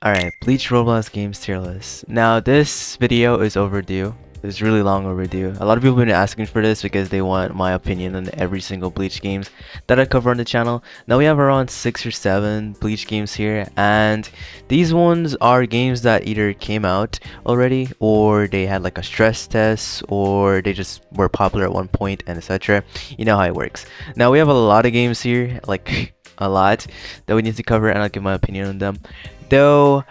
Alright, Bleach Roblox games tier list. Now this video is overdue. It's really long overdue. A lot of people have been asking for this because they want my opinion on every single Bleach games that I cover on the channel. Now we have around 6 or 7 Bleach games here, and these ones are games that either came out already, or they had like a stress test, or they just were popular at one point, and etc. You know how it works. Now we have a lot of games here, like a lot, that we need to cover, and I'll give my opinion on them. Though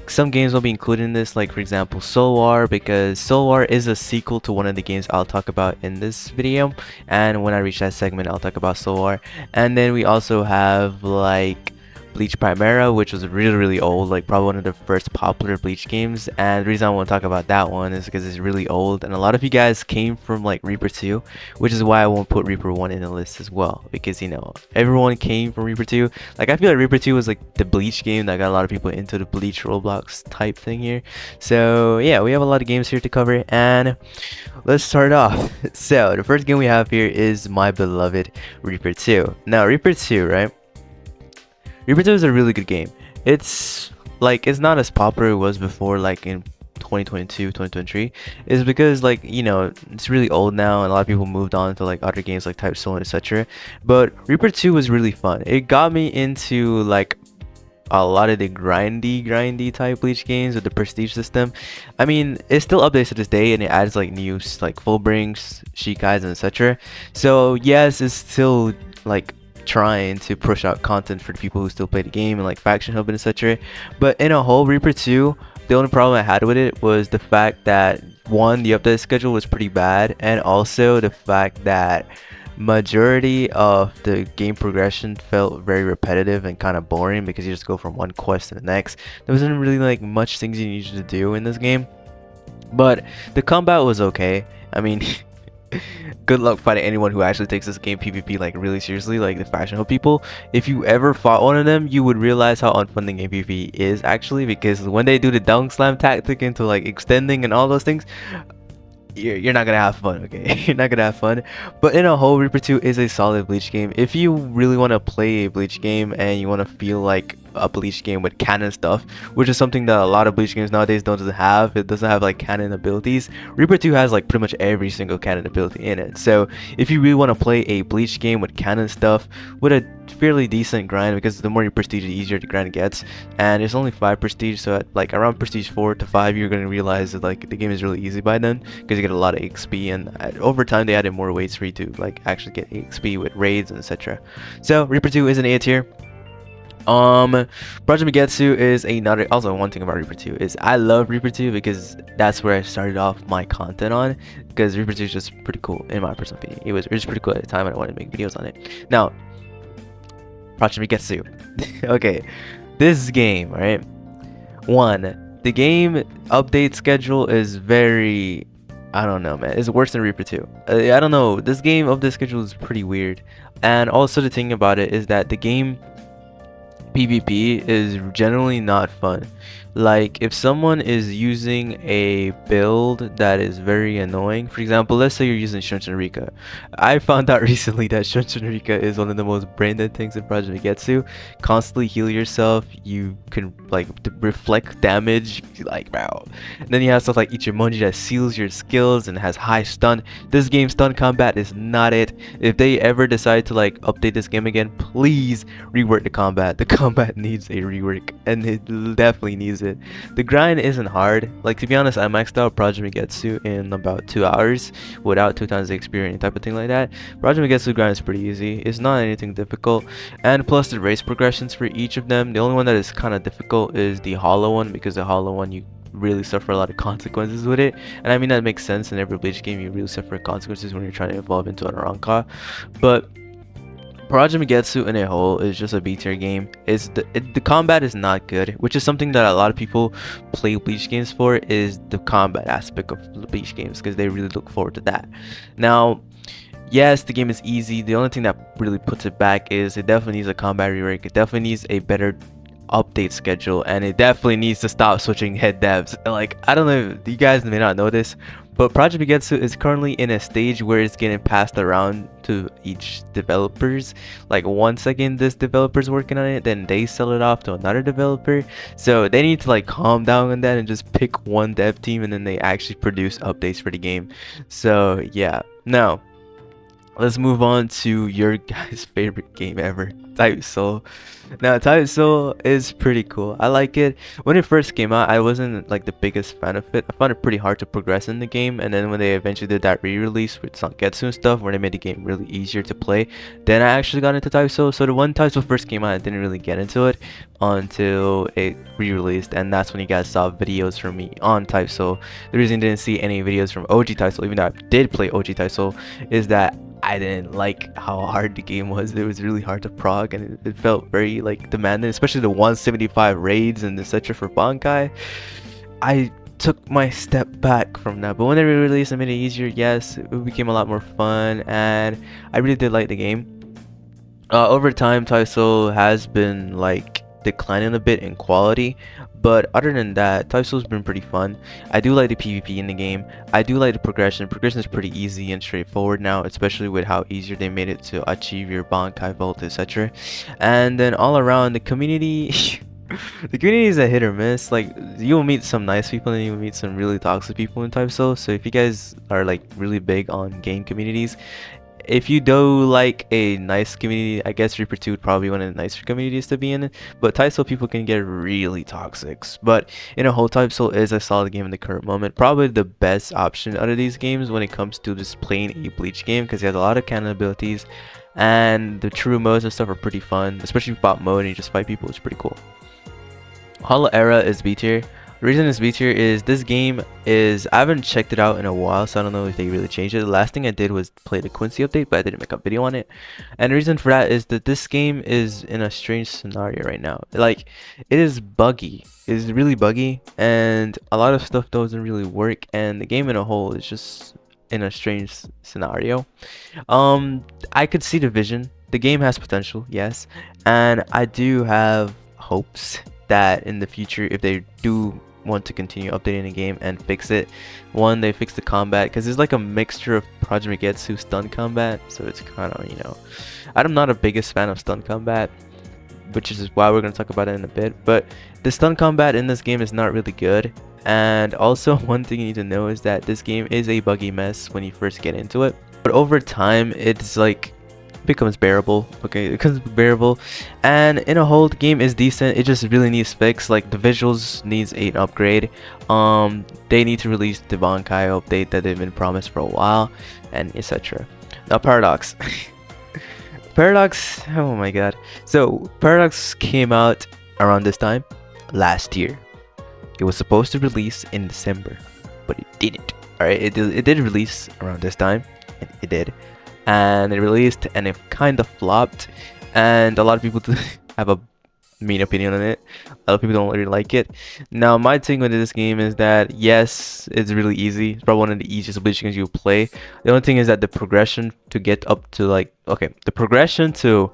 some games will be included in this, like for example Soul War, because Soul War is a sequel to one of the games I'll talk about in this video, and when I reach that segment I'll talk about Soul War. And then we also have like Bleach Primera, which was really old, like probably one of the first popular Bleach games. And the reason I want to talk about that one is because it's really old, and a lot of you guys came from like Reaper 2, which is why I won't put Reaper 1 in the list as well, because you know everyone came from Reaper 2. Like I feel like Reaper 2 was like the Bleach game that got a lot of people into the Bleach Roblox type thing here. So yeah, we have a lot of games here to cover, and let's start off. So the first game we have here is my beloved Reaper 2. Now Reaper 2, right? Reaper 2 is a really good game. It's like, it's not as popular as it was before, like in 2022, 2023. Is because, like, you know, it's really old now and a lot of people moved on to like other games like Type Soul, etc. But Reaper 2 was really fun. It got me into like a lot of the grindy type Bleach games with the prestige system. I mean, it still updates to this day, and it adds like new like full brings, Shikais, and etc. So yes, it's still like trying to push out content for the people who still play the game and like faction hub and etc. But in a whole, Reaper 2, the only problem I had with it was the fact that one, the update schedule was pretty bad, and also the fact that majority of the game progression felt very repetitive and kind of boring, because you just go from one quest to the next. There wasn't really like much things you needed to do in this game, but the combat was okay. I mean, good luck fighting anyone who actually takes this game PvP like really seriously, like the faction hub people. If you ever fought one of them, you would realize how unfun the game PvP is actually, because when they do the dunk slam tactic into like extending and all those things, you're not gonna have fun, okay? You're not gonna have fun. But in a whole, Reaper 2 is a solid Bleach game. If you really want to play a Bleach game and you want to feel like a Bleach game with canon stuff, which is something that a lot of Bleach games nowadays doesn't have. It doesn't have like canon abilities. Reaper 2 has like pretty much every single canon ability in it. So if you really want to play a Bleach game with canon stuff with a fairly decent grind, because the more you prestige, the easier the grind gets, and it's only 5 prestige, so at like around prestige 4 to 5 you're going to realize that like the game is really easy by then, because you get a lot of XP, and over time they added more ways for you to like actually get XP with raids and etc. So Reaper 2 is an A tier. Project Megetsu is another. Also, one thing about Reaper 2 is I love Reaper 2 because that's where I started off my content on, because Reaper 2 is just pretty cool in my personal opinion. It was pretty cool at the time, and I wanted to make videos on it. Now, Project Megetsu. Okay, this game, right? One, the game update schedule is very, I don't know, man. It's worse than Reaper 2. I don't know. This game update schedule is pretty weird. And also the thing about it is that the game PvP is generally not fun. Like if someone is using a build that is very annoying, for example, let's say you're using Shunshin Rika. I found out recently that Shunshin Rika is one of the most brain dead things in Project Megetsu. Constantly heal yourself, you can like reflect damage, like wow. And then you have stuff like Ichimonji that seals your skills and has high stun. This game's stun combat is not it. If they ever decide to like update this game again, please rework the combat. The combat needs a rework, and it definitely needs it. The grind isn't hard. Like, to be honest, I maxed out Project Megetsu in about 2 hours without 2 times the experience type of thing like that. Project Megetsu grind is pretty easy. It's not anything difficult, and plus the race progressions for each of them. The only one that is kind of difficult is the hollow one, because the hollow one you really suffer a lot of consequences with it, and I mean that makes sense. In every Bleach game you really suffer consequences when you're trying to evolve into an Aranka. But Project Megetsu in a whole is just a B tier game. The combat is not good, which is something that a lot of people play Bleach games for, is the combat aspect of Bleach games, because they really look forward to that. Now, yes, the game is easy. The only thing that really puts it back is it definitely needs a combat rework. It definitely needs a better update schedule, and it definitely needs to stop switching head devs. Like, I don't know, you guys may not know this, But Project Bigetsu is currently in a stage where it's getting passed around to each developers. Like one second this developer's working on it, then they sell it off to another developer. So they need to like calm down on that and just pick one dev team, and then they actually produce updates for the game. So yeah. Now let's move on to your guys' favorite game ever, Type Soul. Now, Type Soul is pretty cool. I like it. When it first came out, I wasn't like the biggest fan of it. I found it pretty hard to progress in the game, and then when they eventually did that re-release with Sanketsu and stuff, where they made the game really easier to play, then I actually got into Type Soul. So the one Type Soul first came out, I didn't really get into it until it re-released, and that's when you guys saw videos from me on Type Soul. The reason you didn't see any videos from OG Type Soul, even though I did play OG Type Soul, is that I didn't like how hard the game was. It was really hard to prog, and it felt very like demanding, especially the 175 raids and etc. for Bankai. I took my step back from that, but when they re-released and made it easier, yes, it became a lot more fun, and I really did like the game. Over time, Taiso has been like declining a bit in quality, but other than that, Taiso's been pretty fun. I do like the PvP in the game. I do like the progression. Progression is pretty easy and straightforward now, especially with how easier they made it to achieve your Bankai vault, etc. And then all around the community, the community is a hit or miss. Like you will meet some nice people and you will meet some really toxic people in Taiso. So if you guys are like really big on game communities, if you do like a nice community, I guess Reaper 2 would probably one of the nicer communities to be in. But Type Soul people can get really toxic. But in a whole, Type Soul is a solid game in the current moment. Probably the best option out of these games when it comes to just playing a Bleach game, because it has a lot of canon abilities, and the true modes and stuff are pretty fun. Especially bot mode and you just fight people, it's pretty cool. Hollow Era is B tier. The reason it's B tier is this game is, I haven't checked it out in a while, so I don't know if they really changed it. The last thing I did was play the Quincy update, but I didn't make a video on it. And the reason for that is that this game is in a strange scenario right now. Like, it is buggy. It is really buggy, and a lot of stuff doesn't really work, and the game in a whole is just in a strange scenario. I could see the vision. The game has potential, yes, and I do have hopes that in the future, if they do want to continue updating the game and fix it, one, they fix the combat, because it's like a mixture of Project Getsu stun combat, so it's kind of, you know, I'm not a biggest fan of stun combat, which is why we're going to talk about it in a bit. But the stun combat in this game is not really good, and also one thing you need to know is that this game is a buggy mess when you first get into it, but over time it's like becomes bearable. Okay, it becomes bearable, and in a whole, the game is decent. It just really needs fix. Like the visuals needs an upgrade. They need to release the Bankai update that they've been promised for a while, and etc. Now Paradox. Paradox, oh my god. So Paradox came out around this time last year. It was supposed to release in December, but it didn't. Alright, it did release around this time, and it did. And it released and it kind of flopped, and a lot of people have a mean opinion on it. A lot of people don't really like it. Now my thing with this game is that yes, it's really easy. It's probably one of the easiest Bleach games you play. The only thing is that the progression to get up to like, okay, the progression to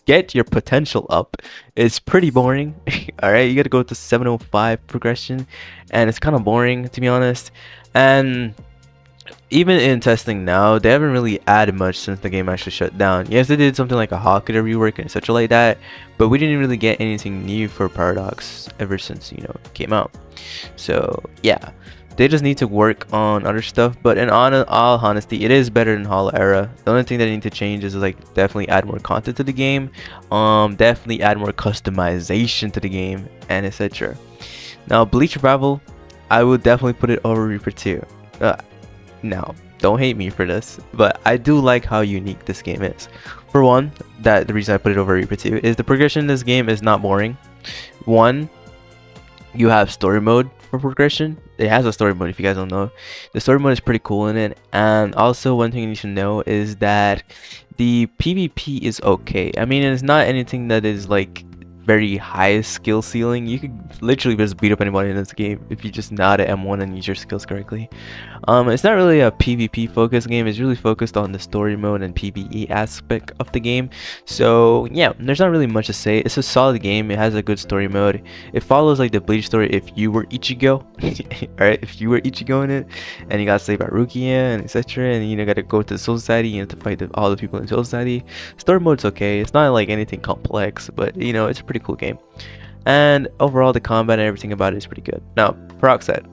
get your potential up is pretty boring. All right, you gotta go to 705 progression, and it's kind of boring, to be honest. And even in testing now, they haven't really added much since the game actually shut down. Yes, they did something like a Hakuda rework and such like that, but we didn't really get anything new for Paradox ever since, you know, it came out. So yeah, they just need to work on other stuff. But in all honesty, it is better than Hollow Era. The only thing that they need to change is like definitely add more content to the game, definitely add more customization to the game, and etc. Now Bleach Revival, I would definitely put it over Reaper 2. Now, don't hate me for this, but I do like how unique this game is. For one, that the reason I put it over Reaper 2 is the progression in this game is not boring. One, you have story mode for progression. It has a story mode, if you guys don't know. The story mode is pretty cool in it. And also one thing you should know is that the PvP is okay. I mean, it's not anything that is like very high skill ceiling. You could literally just beat up anybody in this game if you just nod at M1 and use your skills correctly. It's not really a PvP focused game. It's really focused on the story mode and PvE aspect of the game. So yeah, there's not really much to say. It's a solid game. It has a good story mode. It follows like the Bleach story if you were Ichigo. Alright, if you were Ichigo in it and you got saved by Rukia and etc. and you know gotta go to the Soul Society, you have to fight all the people in Soul Society. Story mode's okay. It's not like anything complex, but you know, it's a pretty cool game. And overall the combat and everything about it is pretty good. Now, Peroxide.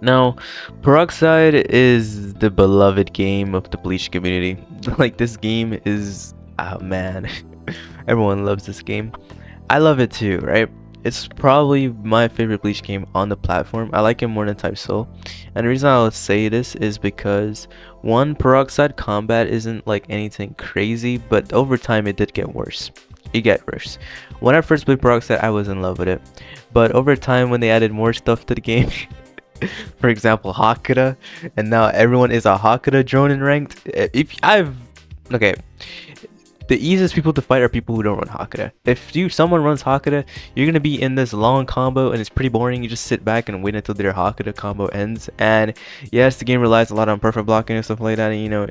Now, Peroxide is the beloved game of the Bleach community. Like, this game is, oh man, everyone loves this game. I love it too, right? It's probably my favorite Bleach game on the platform. I like it more than Type Soul. And the reason I would say this is because, one, Peroxide combat isn't like anything crazy, but over time it did get worse. It get worse. When I first played Peroxide, I was in love with it. But over time, when they added more stuff to the game, for example, Hakura, and now everyone is a Hakura drone in ranked. Okay, the easiest people to fight are people who don't run Hakura. If someone runs Hakura, you're gonna be in this long combo and it's pretty boring. You just sit back and wait until their Hakura combo ends. And yes, the game relies a lot on perfect blocking and stuff like that, and you know,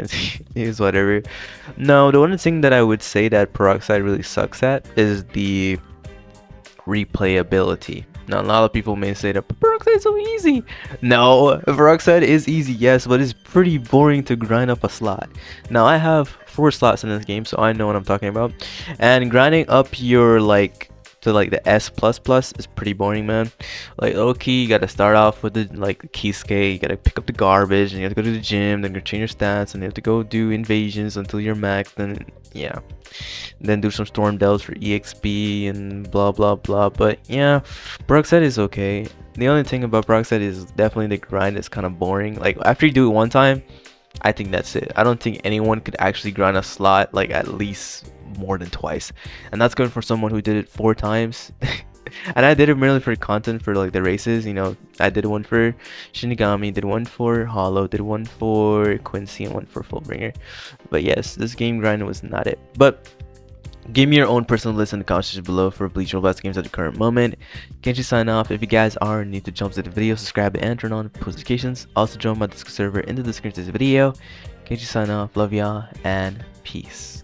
it's whatever. No, the one thing that I would say that Peroxide really sucks at is the replayability. Now, a lot of people may say that Peroxide is so easy. No, Peroxide is easy, yes, but it's pretty boring to grind up a slot. Now, I have 4 slots in this game, so I know what I'm talking about. And grinding up your to the S++ is pretty boring, man. Like, okay, you gotta start off with the Kisuke, you gotta pick up the garbage, and you have to go to the gym, then you change your stats, and you have to go do invasions until you're maxed, and yeah. Then do some storm delves for EXP and blah blah blah. But yeah, Peroxide is okay. The only thing about Peroxide is definitely the grind is kind of boring. Like, after you do it one time, I think that's it. I don't think anyone could actually grind a slot like at least more than twice, and that's good for someone who did it 4 times. And I did it merely for content, for like the races, you know. I did one for Shinigami, did one for Hollow, did one for Quincy, and one for Fullbringer. But yes, this game grind was not it. But give me your own personal list in the comments section below for Bleach Roblox games at the current moment. Kenshi sign off. If you guys are new to jump to the video, subscribe and turn on post notifications. Also join my Discord server in the description of this video. Kenshi sign off. Love y'all and peace.